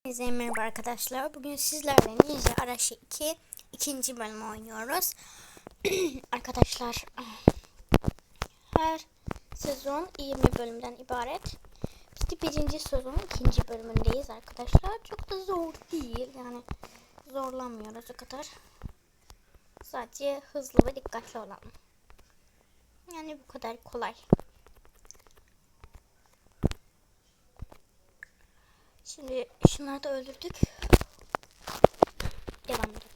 Herkese merhaba arkadaşlar. Bugün sizlerle Ninja Arashi 2 ikinci bölümü oynuyoruz. Arkadaşlar, her sezon 20 bölümden ibaret. Biz de birinci sezonun ikinci bölümündeyiz arkadaşlar. Çok da zor değil. Yani zorlanmıyoruz o kadar. Sadece hızlı ve dikkatli olalım. Yani bu kadar kolay. Şimdi şunları da öldürdük. Devam edelim.